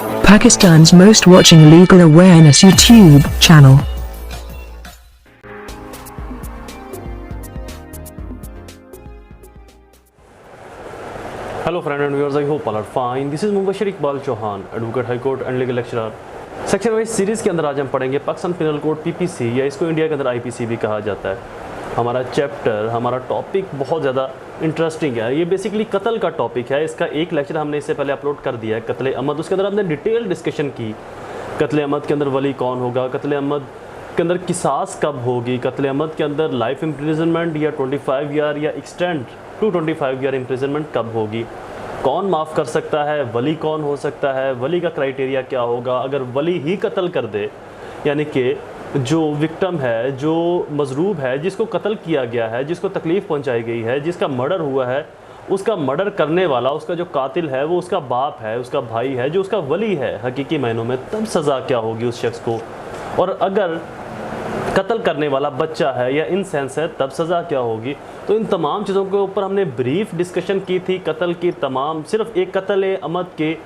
Pakistan's most watching legal awareness YouTube channel. Hello friend and viewers, I hope all are fine. This is Mobushar Iqbal Chohan, Advocate High Court and Legal Lecturer. Section wise series के अंदर आज हम पढ़ेंगे Pakistan penal code PPC, या इसको India के अंदर IPC भी कहा जाता है। हमारा चैप्टर, हमारा टॉपिक बहुत ज़्यादा इंटरेस्टिंग है। ये बेसिकली कत्ल का टॉपिक है। इसका एक लेक्चर हमने इससे पहले अपलोड कर दिया है, कत्ल अमद। उसके अंदर हमने डिटेल डिस्कशन की। कत्ल अमद के अंदर वली कौन होगा, कत्ल अमद के अंदर किसास कब होगी, कत्ल अमद के अंदर लाइफ इम्प्रिजनमेंट या 25 ईयर या एक्सटेंड टू 25 ईयर इम्प्रिजनमेंट कब होगी, कौन माफ़ कर सकता है, वली कौन हो सकता है, वली का क्राइटेरिया क्या होगा। अगर वली ही कत्ल कर दे, यानी कि जो विक्टिम है, जो मजरूब है, जिसको कत्ल किया गया है, जिसको तकलीफ़ पहुंचाई गई है, जिसका मर्डर हुआ है, उसका मर्डर करने वाला, उसका जो कातिल है वो उसका बाप है, उसका भाई है, जो उसका वली है हकीकी मायनों में, तब सज़ा क्या होगी उस शख्स को। और अगर कत्ल करने वाला बच्चा है या इनसेंस है, तब सज़ा क्या होगी। तो इन तमाम चीज़ों के ऊपर हमने ब्रीफ डिस्कशन की थी, कत्ल की तमाम, सिर्फ एक कत्ल अमद के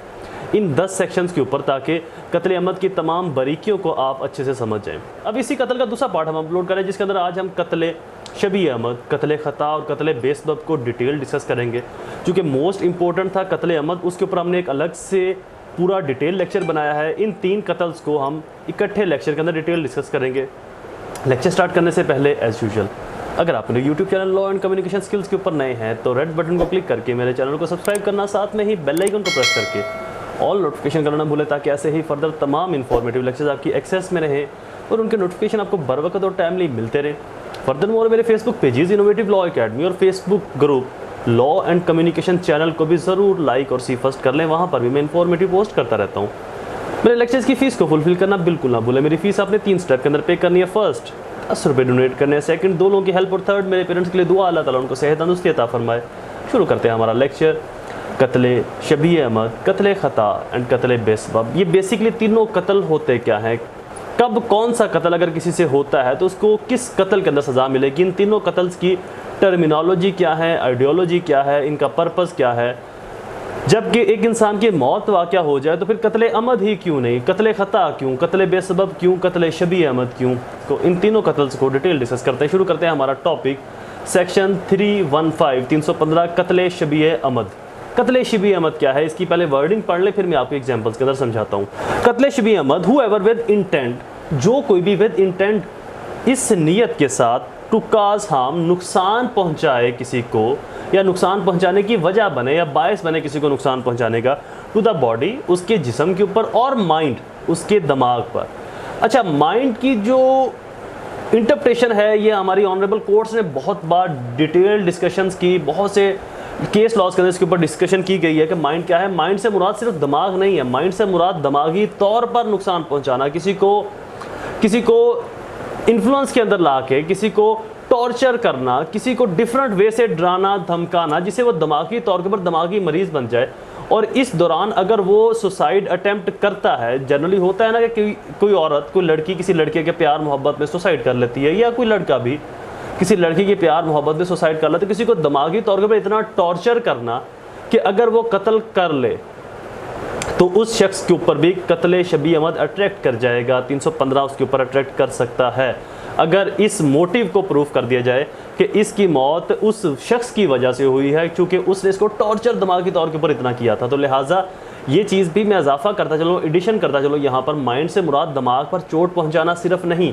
इन 10 सेक्शंस के ऊपर, ताकि कत्ल अमद की तमाम बारीकियों को आप अच्छे से समझ जाएं। अब इसी कत्ल का दूसरा पार्ट हम अपलोड करें, जिसके अंदर आज हम कत्ल शबी अमद, कत्ल खता और कत्ल बेसबब को डिटेल डिस्कस करेंगे। चूँकि मोस्ट इंपॉर्टेंट था कत्ल अमद, उसके ऊपर हमने एक अलग से पूरा डिटेल लेक्चर बनाया है। इन 3 कत्ल्स को हम इकट्ठे लेक्चर के अंदर डिटेल डिस्कस करेंगे। लेक्चर स्टार्ट करने से पहले एज यूजुअल, अगर आप मेरे YouTube channel law and communication skills के ऊपर नए हैं तो रेड बटन को क्लिक करके मेरे चैनल को सब्सक्राइब करना, साथ में ही बेल आइकन को प्रेस करके ऑल नोटिफिकेशन करना भूलें, ताकि ऐसे ही फर्दर तमाम इन्फॉर्मेटिव लेक्चर्स आपकी एक्सेस में रहें और उनके नोटिफिकेशन आपको बर वक्त और टाइमली मिलते रहें। फर्दर मोर मेरे Facebook pages innovative law academy और Facebook group law and communication channel को भी ज़रूर लाइक और सी फर्स्ट कर लें। वहाँ पर भी मैं इन्फॉर्मेटिव पोस्ट करता रहता हूँ। मेरे लेक्चर्स की फ़ीस को फुलफिल करना बिल्कुल ना भूलें। मेरी फ़ीस आपने 3 स्टेप के अंदर पे करनी है। फर्स्ट 10 रुपये डोनेट करने हैं, सेकंड 2 लोगों की हेल्प, और थर्ड मेरे पेरेंट्स के लिए दुआ, अल्लाह ताला उनको सेहत तंदुरुस्ती अता फरमाए। शुरू करते हैं हमारा लेक्चर। कत्ल शबी अमद, कत्ल खता एंड कत्ल बेसबब। ये बेसिकली तीनों कत्ल होते क्या हैं, कब कौन सा कत्ल अगर किसी से होता है तो उसको किस कत्ल के अंदर सज़ा मिलेगी, इन तीनों कत्ल्स की टर्मिनोलॉजी क्या है, आइडियोलॉजी क्या है, इनका पर्पज़ क्या है। जबकि एक इंसान की मौत वाक़या हो जाए तो फिर कत्ल अमद ही क्यों नहीं, कत्ल खता क्यों, कत्ल बेसबब क्यों, कत्ल शबी अमद क्यों। तो इन तीनों कत्ल्स को डिटेल डिस्कस करते हैं। शुरू करते हैं हमारा टॉपिक सेक्शन 315 कत्ल शबी अमद। कत्ल शबी अमद क्या है, इसकी पहले वर्डिंग पढ़ ले, फिर मैं आपको एग्जांपल्स के अंदर समझाता हूँ। कत्ल शबी अमद, हूएवर विद इंटेंट, जो कोई भी विद इंटेंट, इस नीयत के साथ, टू काज हार्म, नुकसान पहुँचाए किसी को, या नुकसान पहुंचाने की वजह बने या बायस बने किसी को नुकसान पहुंचाने का, टू द बॉडी, उसके जिस्म के ऊपर, और माइंड, उसके दिमाग पर। अच्छा, माइंड की जो इंटरप्रिटेशन है, ये हमारी ऑनरेबल कोर्ट्स ने बहुत बार डिटेल डिस्कशंस की, बहुत से केस लॉज के अंदर इसके ऊपर डिस्कशन की गई है कि माइंड क्या है। माइंड से मुराद सिर्फ दिमाग नहीं है, माइंड से मुराद दिमागी तौर पर नुकसान पहुँचाना, किसी को इन्फ्लुएंस के अंदर ला के, किसी को टॉर्चर करना, किसी को डिफरेंट वे से डराना, धमकाना, जिससे वो दिमागी तौर के ऊपर दिमागी मरीज़ बन जाए। और इस दौरान अगर वो सुसाइड अटेम्प्ट करता है, जनरली होता है ना कि कोई औरत, कोई लड़की किसी लड़के के प्यार मोहब्बत में सुसाइड कर लेती है, या कोई लड़का भी किसी लड़की के प्यार मोहब्बत में सुसाइड कर लेता है। किसी को दिमागी तौर के ऊपर इतना टॉर्चर करना कि अगर वो कत्ल कर ले तो उस शख्स के ऊपर भी कत्ल शबी अमद अट्रैक्ट कर जाएगा। 315 उसके ऊपर अट्रैक्ट कर सकता है अगर इस मोटिव को प्रूफ कर दिया जाए कि इसकी मौत उस शख्स की वजह से हुई है, क्योंकि उसने इसको टॉर्चर दिमागी तौर के ऊपर इतना किया था। तो लिहाजा ये चीज़ भी मैं इजाफा करता चलो, एडिशन करता चलो यहाँ पर। माइंड से मुराद दिमाग पर चोट पहुँचाना सिर्फ नहीं,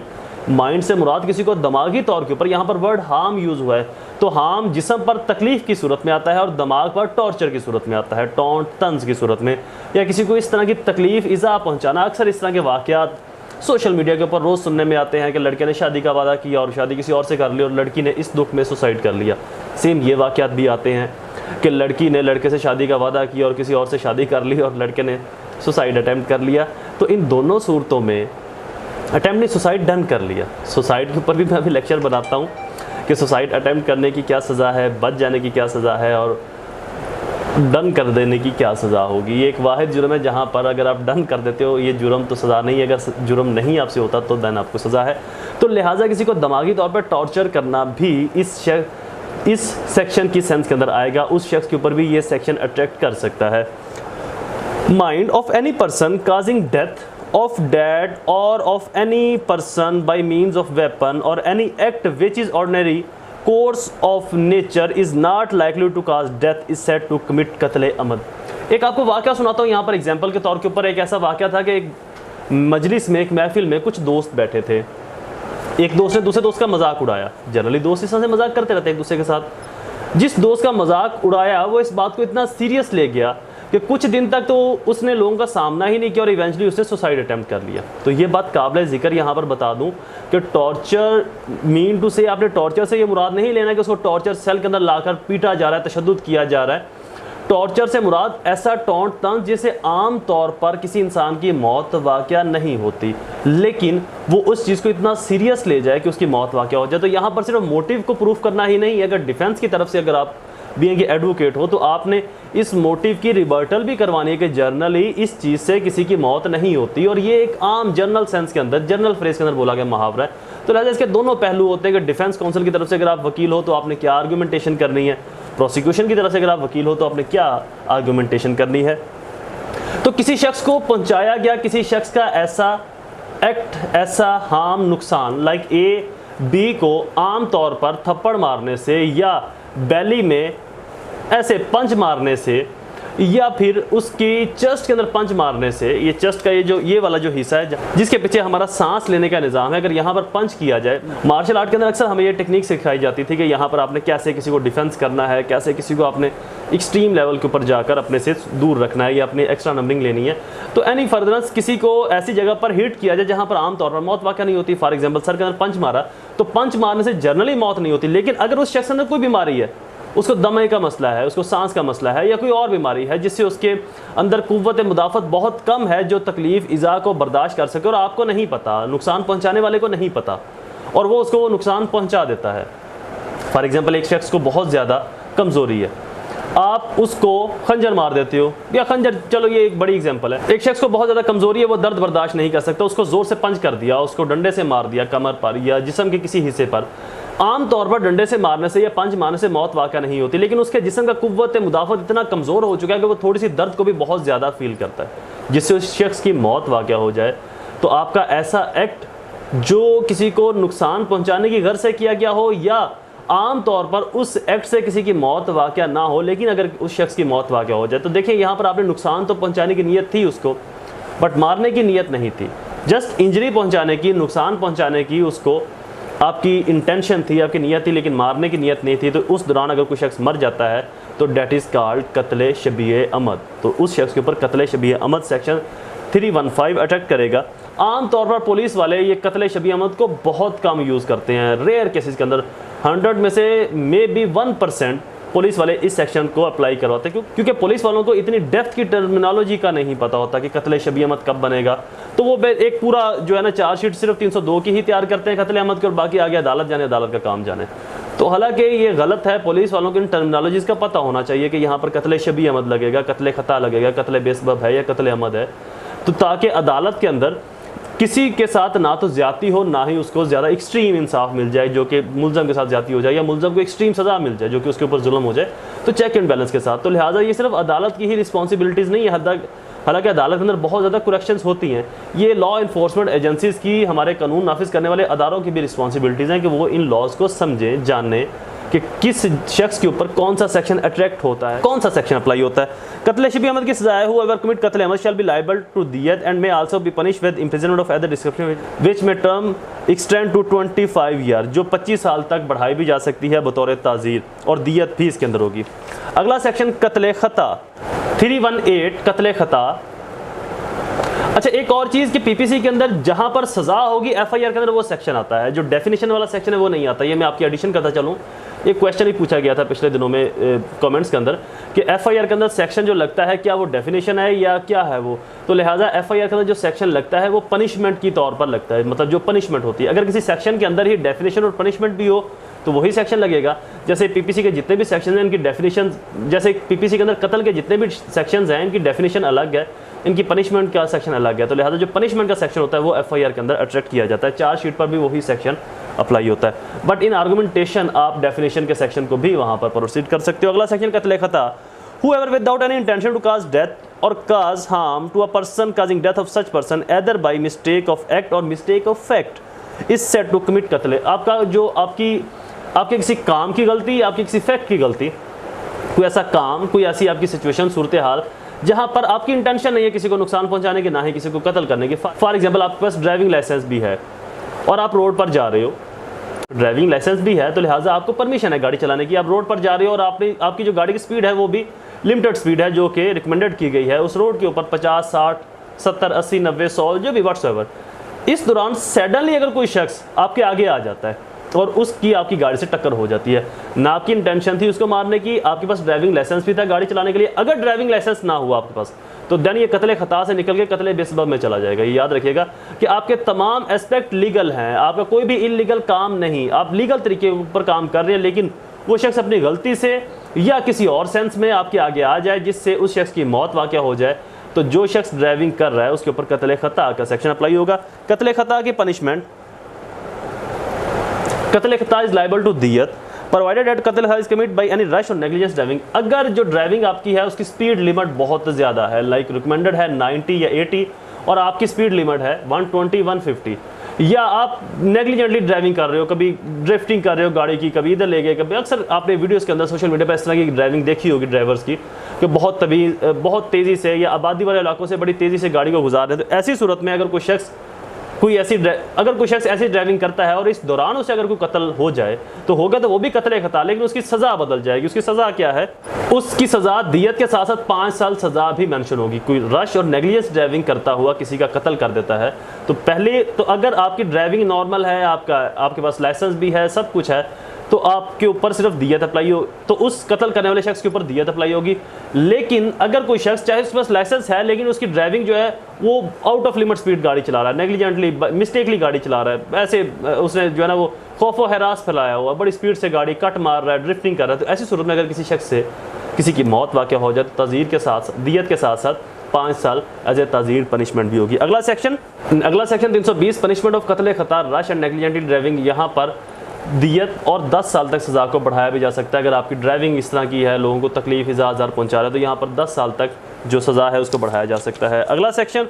माइंड से मुराद किसी को दिमागी तौर के ऊपर, यहाँ पर वर्ड हार्म यूज़ हुआ है, तो हार्म जिस्म पर तकलीफ़ की सूरत में आता है और दिमाग पर टॉर्चर की सूरत में आता है, टॉन्ट तंज की सूरत में, या किसी को इस तरह की तकलीफ़ इज़ा पहुँचाना। अक्सर इस तरह के वाक़यात सोशल मीडिया के ऊपर रोज़ सुनने में आते हैं कि लड़के ने शादी का वादा किया और शादी किसी और से कर ली और लड़की ने इस दुख में सुसाइड कर लिया। सेम ये वाक़यात भी आते हैं कि लड़की ने लड़के से शादी का वादा किया और किसी और से शादी कर ली और लड़के ने सुसाइड अटैम्प्ट कर लिया। तो इन दोनों सूरतों में अटैम्प्ट नहीं, सुसाइड डन कर लिया। सुसाइड के ऊपर भी मैं अभी लेक्चर बनाता हूँ कि सुसाइड अटैम्प्ट करने की क्या सज़ा है, बच जाने की क्या सज़ा है, और डन कर देने की क्या सज़ा होगी। ये एक वाहिद जुर्म है जहाँ पर अगर आप डन कर देते हो ये जुर्म तो सज़ा नहीं है, अगर जुर्म नहीं आपसे होता तो देन आपको सज़ा है। तो लिहाजा किसी को दिमागी तौर पर टॉर्चर करना भी इस सेक्शन की सेंस के अंदर आएगा। उस शख्स के ऊपर भी ये सेक्शन अट्रैक्ट कर सकता है। Mind of any person causing death of dead or of any person by means of weapon or any act which is ordinary course of nature is not likely to cause death is said to commit कत्ल अमद। एक आपको वाक़या सुनाता हूँ यहाँ पर example के तौर के ऊपर। एक ऐसा वाक़या था कि एक मजलिस में, एक महफिल में कुछ दोस्त बैठे थे। एक दोस्त ने दूसरे दोस्त का मजाक उड़ाया। जनरली दोस्त इस तरह से मजाक करते रहते हैं एक दूसरे के साथ। जिस दोस्त का मजाक उड़ाया वो इस बात को इतना सीरियस ले गया कि कुछ दिन तक तो उसने लोगों का सामना ही नहीं किया और इवेंचुअली उसने सुसाइड अटेम्प्ट कर लिया। तो ये बात काबिल ज़िक्र यहाँ पर बता दूँ कि टॉर्चर मीन टू से, आपने टॉर्चर से ये मुराद नहीं लेना कि उसको टॉर्चर सेल के अंदर लाकर पीटा जा रहा है, तशद्दुद किया जा रहा है। टॉर्चर से मुराद ऐसा टॉन्ट तंज जिससे आम तौर पर किसी इंसान की मौत वाक़या नहीं होती, लेकिन वो उस चीज़ को इतना सीरियस ले जाए कि उसकी मौत वाक़या हो जाए। तो यहाँ पर सिर्फ मोटिव को प्रूफ करना ही नहीं है, अगर डिफेंस की तरफ से अगर आप बीइंग एडवोकेट हो तो आपने इस मोटिव की रिबर्टल भी करवानी है कि जर्नली इस चीज़ से किसी की मौत नहीं होती। और ये एक आम जनरल सेंस के अंदर, जनरल फ्रेज के अंदर बोला गया मुहावरा है। तो लिहाजा इसके दोनों पहलू होते हैं कि डिफेंस काउंसिल की तरफ से अगर आप वकील हो तो आपने क्या आर्गूमेंटेशन करनी है, प्रोसिक्यूशन की तरफ से अगर आप वकील हो तो आपने क्या आर्गूमेंटेशन करनी है। तो किसी शख्स को पहुंचाया गया किसी शख्स का ऐसा एक्ट, ऐसा हार्म, नुकसान, लाइक ए बी को आम तौर पर थप्पड़ मारने से या बैली में ऐसे पंच मारने से या फिर उसकी चेस्ट के अंदर पंच मारने से, ये चेस्ट का ये वाला जो हिस्सा है जिसके पीछे हमारा सांस लेने का निज़ाम है, अगर यहाँ पर पंच किया जाए। मार्शल आर्ट के अंदर अक्सर हमें ये टेक्निक सिखाई जाती थी कि यहाँ पर आपने कैसे किसी को डिफेंस करना है, कैसे किसी को आपने एक्सट्रीम लेवल के ऊपर जाकर अपने से दूर रखना है या अपनी एक्स्ट्रा नंबरिंग लेनी है। तो एनी फर्दरनेस किसी को ऐसी जगह पर हिट किया जाए जहाँ पर आमतौर पर मौत वाक़या नहीं होती। फॉर एग्जाम्पल सर के अंदर पंच मारा तो पंच मारने से जनरली मौत नहीं होती, लेकिन अगर उस शख्स के अंदर कोई बीमारी है, उसको दमे का मसला है, उसको सांस का मसला है या कोई और बीमारी है जिससे उसके अंदर कुव्वत मुदाफ़त बहुत कम है जो तकलीफ़ इज़ा को बर्दाश्त कर सके और आपको नहीं पता, नुकसान पहुंचाने वाले को नहीं पता और वो उसको नुकसान पहुंचा देता है। फॉर एग्जांपल एक शख्स को बहुत ज़्यादा कमज़ोरी है, आप उसको खंजर मार देते हो या खंजर, चलो ये एक बड़ी एग्जांपल है। एक शख्स को बहुत ज़्यादा कमज़ोरी है, वो दर्द बर्दाश्त नहीं कर सकता, उसको ज़ोर से पंच कर दिया, उसको डंडे से मार दिया कमर पर या जिस्म के किसी हिस्से पर। आम तौर पर डंडे से मारने से या पंच मारने से मौत वाक़या नहीं होती, लेकिन उसके जिस्म का कुव्वत मुदाफ़त इतना कमज़ोर हो चुका है कि वो थोड़ी सी दर्द को भी बहुत ज़्यादा फील करता है, जिससे उस शख्स की मौत वाक़या हो जाए। तो आपका ऐसा एक्ट जो किसी को नुकसान पहुँचाने की गर्ज से किया गया हो या आम तौर पर उस एक्ट से किसी की मौत वाक़या ना हो, लेकिन अगर उस शख्स की मौत वाक़या हो जाए, तो देखिए यहाँ पर आपने नुकसान तो पहुँचाने की नीयत थी उसको, बट मारने की नीयत नहीं थी, जस्ट इंजरी पहुँचाने की, नुकसान पहुँचाने की उसको आपकी इंटेंशन थी, आपकी नीयत थी, लेकिन मारने की नीयत नहीं थी। तो उस दौरान अगर कोई शख्स मर जाता है तो डेट इज़ कॉल्ड कत्ल शबीह अमद। तो उस शख्स के ऊपर कत्ल शबीह अमद सेक्शन 315 अटैक करेगा। आम तौर पर पुलिस वाले ये कत्ल शबीह अमद को बहुत कम यूज़ करते हैं, रेयर केसेस के अंदर 100 में से मे बी 1% पुलिस वाले इस सेक्शन को अप्लाई करवाते हैं, क्योंकि पुलिस वालों को इतनी डेप्थ की टर्मिनोलॉजी का नहीं पता होता कि कत्ल शबीह अमद कब बनेगा। तो वो एक पूरा जो है ना चार्जशीट सिर्फ 302 की ही तैयार करते हैं कत्ल अमद के, और बाकी आगे अदालत जाने, अदालत का काम जाने। तो हालांकि ये गलत है, पुलिस वालों को इन टर्मिनोलॉजीज़ का पता होना चाहिए कि यहाँ पर कत्ल शबीह अमद लगेगा, कत्ल खता लगेगा, कत्ल बेसबब है या कत्ल अमद है, तो ताकि अदालत के अंदर किसी के साथ ना तो ज़्यादती हो, ना ही उसको ज़्यादा एक्सट्रीम इंसाफ मिल जाए जो कि मुलज़म के साथ ज़्यादती हो जाए या मुलज़म को एक्सट्रीम सज़ा मिल जाए जो कि उसके ऊपर जुल्म हो जाए, तो चेक एंड बैलेंस के साथ। तो लिहाजा ये सिर्फ अदालत की ही रिस्पॉन्सिबिलिटीज़ नहीं है, हालांकि अदालत के अंदर बहुत ज़्यादा करेक्शंस होती हैं, ये लॉ इन्फोर्समेंट एजेंसीज़ की, हमारे कानून नाफिज करने वाले अदारों की भी रिस्पॉन्सिबिलिटीज़ हैं कि वो इन लॉज को समझें, जानें कि किस शख्स के ऊपर कौन सा सेक्शन अट्रैक्ट होता है, कौन सा सेक्शन अप्लाई होता है। कत्ल शबीह अमद की सज़ा है हुएवर कमिट कत्ल अमद शैल बी लायबल टू दियत and may also be punished with imprisonment of other description which may term extend to 25 year, जो 25 साल तक बढ़ाई भी जा सकती है बतौर ताज़ीर, और दियत भी इसके अंदर होगी। अगला सेक्शन कत्ल खता 318 कत्ल खता। अच्छा, एक और चीज़ कि पीपीसी के अंदर जहां पर सज़ा होगी एफआईआर के अंदर वो सेक्शन आता है, जो डेफिनेशन वाला सेक्शन है वो नहीं आता। ये मैं आपकी एडिशन करता चलूँ, एक क्वेश्चन ही पूछा गया था पिछले दिनों में कमेंट्स के अंदर कि एफआईआर के अंदर सेक्शन जो लगता है क्या वो डेफिनेशन है या क्या है वो। तो लिहाजा एफआईआर के अंदर जो सेक्शन लगता है वो पनिशमेंट की तौर पर लगता है, मतलब जो पनिशमेंट होती है। अगर किसी सेक्शन के अंदर ही डेफिनेशन और पनिशमेंट भी हो तो वही सेक्शन लगेगा। जैसे पीपीसी के जितने भी सेक्शन हैं इनकी डेफिनेशन, जैसे पीपीसी के अंदर कत्ल के जितने भी सेक्शंस हैं इनकी डेफिनेशन अलग है, इनकी पनिशमेंट का सेक्शन अलग है। तो लिहाजा जो पनिशमेंट का सेक्शन होता है वो एफआईआर के अंदर अट्रैक्ट किया जाता है, चार्जशीट पर भी वही सेक्शन अप्लाई होता है। बट इन आर्गुमेंटेशन आप डेफिनेशन के सेक्शन को भी वहाँ पर प्रोसीड कर सकते हो। अगला सेक्शन कत्ल खता, whoever without any intention to cause death or cause harm to a person causing death of such person either by mistake of act or mistake of fact is said to commit कत्ल। आपका जो आपके किसी काम की गलती या आपकी किसी फैक्ट की गलती, कोई ऐसा काम, कोई ऐसी आपकी सिचुएशन, सूरत हाल जहां पर आपकी इंटेंशन नहीं है किसी को नुकसान पहुंचाने की, ना ही किसी को कत्ल करने की। फॉर एग्जांपल आपके पास ड्राइविंग लाइसेंस भी है और आप रोड पर जा रहे हो, ड्राइविंग लाइसेंस भी है तो लिहाजा आपको परमिशन है गाड़ी चलाने की, आप रोड पर जा रहे हो और आपकी जो गाड़ी की स्पीड है वो भी लिमिटेड स्पीड है जो कि रिकमेंडेड की गई है उस रोड के ऊपर 50, 60, 70, 80, 90, 100 जो भी व्हाट्सएवर। इस दौरान सडनली अगर कोई शख्स आपके आगे आ जाता है और उसकी आपकी गाड़ी से टक्कर हो जाती है, ना आपकी इंटेंशन थी उसको मारने की, आपके पास ड्राइविंग लाइसेंस भी था गाड़ी चलाने के लिए, अगर ड्राइविंग लाइसेंस ना हुआ आपके पास तो देन ये कत्ल खता से निकल के कत्ल बेसबब में चला जाएगा। ये याद रखिएगा कि आपके तमाम एस्पेक्ट लीगल हैं, आपका कोई भी इलीगल काम नहीं, आप लीगल तरीके ऊपर काम कर रहे हैं, लेकिन वो शख्स अपनी गलती से या किसी और सेंस में आपके आगे आ जाए जिससे उस शख्स की मौत वाक़या हो जाए, तो जो शख्स ड्राइविंग कर रहा है उसके ऊपर कत्ल खता का सेक्शन अप्लाई होगा। कत्ल खता की पनिशमेंट, कत्ल खता इज लायबल टू दियत प्रोवाइडेड एट कत्ल is commit by any rash or negligence driving. अगर जो ड्राइविंग आपकी है उसकी स्पीड लिमिट बहुत ज़्यादा है, लाइक रिकमेंडेड है 90 या 80 और आपकी स्पीड लिमिट है 120, 150, या आप नेग्लिजेंटली ड्राइविंग कर रहे हो, कभी ड्रिफ्टिंग कर रहे हो गाड़ी की, कभी इधर ले गए, कभी अक्सर आपने वीडियोस के अंदर सोशल मीडिया पर इस तरह की ड्राइविंग देखी होगी ड्राइवर्स की कि बहुत तेज़ी से या आबादी वाले इलाकों से बड़ी तेज़ी से गाड़ी को गुजार रहे हैं। तो ऐसी सूरत में अगर कोई शख्स ऐसी ड्राइविंग करता है और इस दौरान उसे अगर कोई कत्ल हो जाए तो होगा तो वो भी कत्ल खता, लेकिन उसकी सज़ा बदल जाएगी। उसकी सज़ा क्या है? उसकी सज़ा दियत के साथ साथ 5 साल सज़ा भी मेंशन होगी। कोई रश और नेग्लिजेंस ड्राइविंग करता हुआ किसी का कत्ल कर देता है तो पहले तो अगर आपकी ड्राइविंग नॉर्मल है, आपके पास लाइसेंस भी है, सब कुछ है, तो आपके ऊपर सिर्फ दियत अप्लाई हो, तो उस कत्ल करने वाले शख्स के ऊपर दियत अप्लाई होगी। लेकिन अगर कोई शख्स चाहे उसके पास लाइसेंस है लेकिन उसकी ड्राइविंग जो है वो आउट ऑफ लिमिट स्पीड गाड़ी चला रहा है, नेग्लिजेंटली मिस्टेकली गाड़ी चला रहा है, ऐसे उसने जो है ना वो खौफ व हरास फैलाया हुआ, बड़ी स्पीड से गाड़ी कट मार रहा है, ड्रिफ्टिंग कर रहा है, तो ऐसी सूरत में अगर किसी शख्स से किसी की मौत वाक़या हो जाए तो तज़ीर के साथ दियत के साथ साथ 5 साल एज ए तज़ीर पनिशमेंट भी होगी। अगला सेक्शन 320 पनिशमेंट ऑफ कत्ल खता रश एंड नेग्लिजेंटली ड्राइविंग। यहाँ पर दियत और 10 साल तक सज़ा को बढ़ाया भी जा सकता है। अगर आपकी ड्राइविंग इस तरह की है, लोगों को तकलीफ इज़ा पहुंचा रहा है, तो यहाँ पर 10 साल तक जो सज़ा है उसको बढ़ाया जा सकता है। अगला सेक्शन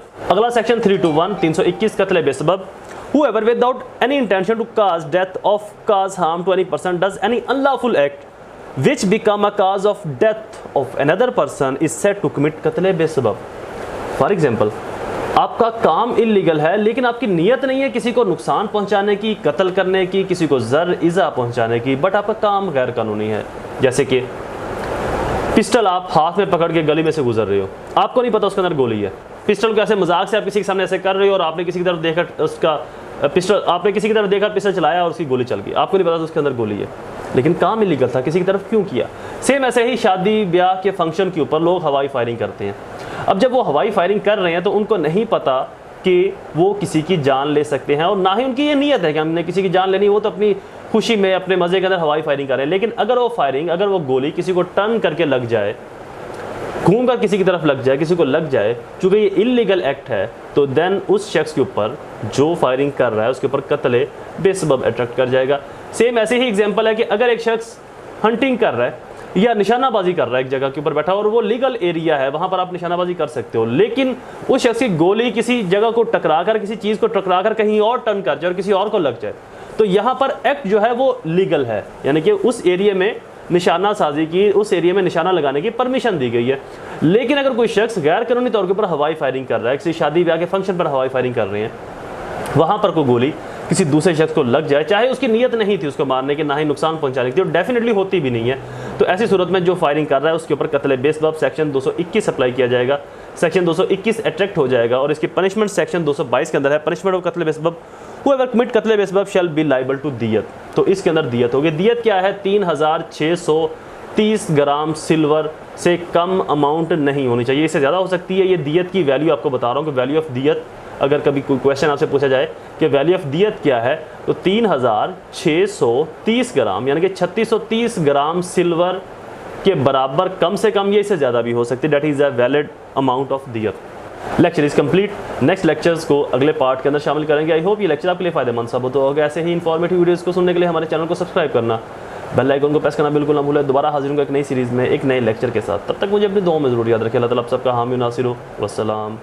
321 कत्ल बेसबब। Whoever without any intention to cause death of cause harm to any person does any unlawful act which become a cause of death of another person is said to commit कत्ल बेसबब। For example आपका काम illegal है लेकिन आपकी नीयत नहीं है किसी को नुकसान पहुंचाने की, कत्ल करने की, किसी को ज़र इज़ा पहुंचाने की, बट आपका काम गैर कानूनी है। जैसे कि पिस्टल आप हाथ में पकड़ के गली में से गुजर रहे हो, आपको नहीं पता उसके अंदर गोली है, पिस्टल को ऐसे मजाक से आप किसी के सामने ऐसे कर रहे हो और आपने किसी की तरफ देखकर पिस्टल चलाया और उसकी गोली चल गई, आपको नहीं पता उसके अंदर गोली है, लेकिन काम इलीगल था, किसी की तरफ क्यों किया। सेम ऐसे ही शादी ब्याह के फंक्शन के ऊपर लोग हवाई फायरिंग करते हैं। अब जब वो हवाई फायरिंग कर रहे हैं तो उनको नहीं पता कि वो किसी की जान ले सकते हैं और ना ही उनकी ये नीयत है कि हमने किसी की जान लेनी, वो तो अपनी खुशी में अपने मज़े के अंदर हवाई फायरिंग कर रहे हैं। लेकिन अगर वो गोली किसी को टर्न करके लग जाए, घूम कर किसी की तरफ लग जाए, किसी को लग जाए, चूँकि ये इलीगल एक्ट है, तो देन उस शख्स के ऊपर जो फायरिंग कर रहा है उसके ऊपर कत्ल बेसबब अट्रैक्ट कर जाएगा। सेम ऐसे ही एग्जाम्पल है कि अगर एक शख्स हंटिंग कर रहा है या निशानाबाजी कर रहा है एक जगह के ऊपर बैठा और वो लीगल एरिया है, वहाँ पर आप निशानाबाजी कर सकते हो, लेकिन उस शख्स की गोली किसी जगह को टकरा कर, किसी चीज़ को टकरा कर कहीं और टर्न कर जाए और किसी और को लग जाए, तो यहाँ पर एक्ट जो है वो लीगल है, यानी कि उस एरिया में निशाना साजी की, उस एरिया में निशाना लगाने की परमिशन दी गई है। लेकिन अगर कोई शख्स गैर कानूनी तौर के ऊपर हवाई फायरिंग कर रहा है, किसी शादी ब्याह के फंक्शन पर हवाई फायरिंग कर रहे हैं, वहाँ पर कोई गोली किसी दूसरे शख्स को लग जाए, चाहे उसकी नीयत नहीं थी उसको मारने की, ना ही नुकसान पहुंचाने की थी, और डेफिनेटली होती भी नहीं है, तो ऐसी सूरत में जो फायरिंग कर रहा है उसके ऊपर कत्ल बेसबब सेक्शन 221 अप्लाई किया जाएगा। सेक्शन 221 अट्रैक्ट हो जाएगा और इसकी पनिशमेंट सेक्शन 222 के अंदर है, पनिशमेंट ऑफ कत्ल बेसबब। Whoever commit कत्ल बेसबब शैल बी लाइबल टू दियत। तो इसके अंदर दियत होगी। दियत क्या है? 3630 ग्राम सिल्वर से कम अमाउंट नहीं होनी चाहिए, इससे ज़्यादा हो सकती है। ये दियत की वैल्यू आपको बता रहा हूँ कि वैल्यू ऑफ दियत, अगर कभी कोई क्वेश्चन आपसे पूछा जाए कि वैल्यू ऑफ दियत क्या है, तो 3630 ग्राम यानी कि 3630 ग्राम सिल्वर के बराबर कम से कम, ये इससे ज़्यादा भी हो सकती है। Debt is a valid amount of दियत। Lecture is complete. Next lectures को अगले पार्ट के अंदर शामिल करेंगे। आई होप ये लेक्चर आपके लिए फ़ायदेमंद साबित होगा। ऐसे ही इंफॉर्मेटिव वीडियोज़ को सुनने के लिए हमारे चैनल को सब्सक्राइब करना बेल आइकन को प्रेस करना बिल्कुल ना भूलें। दोबारा हाजिर हूँ एक नई सीरीज़ में एक नए लेक्चर के साथ। तब तक मुझे अपनी दुआओं में ज़रूर याद रखें। अल्लाह ताला आप सबका हामी नासिर हो। वस्सलाम।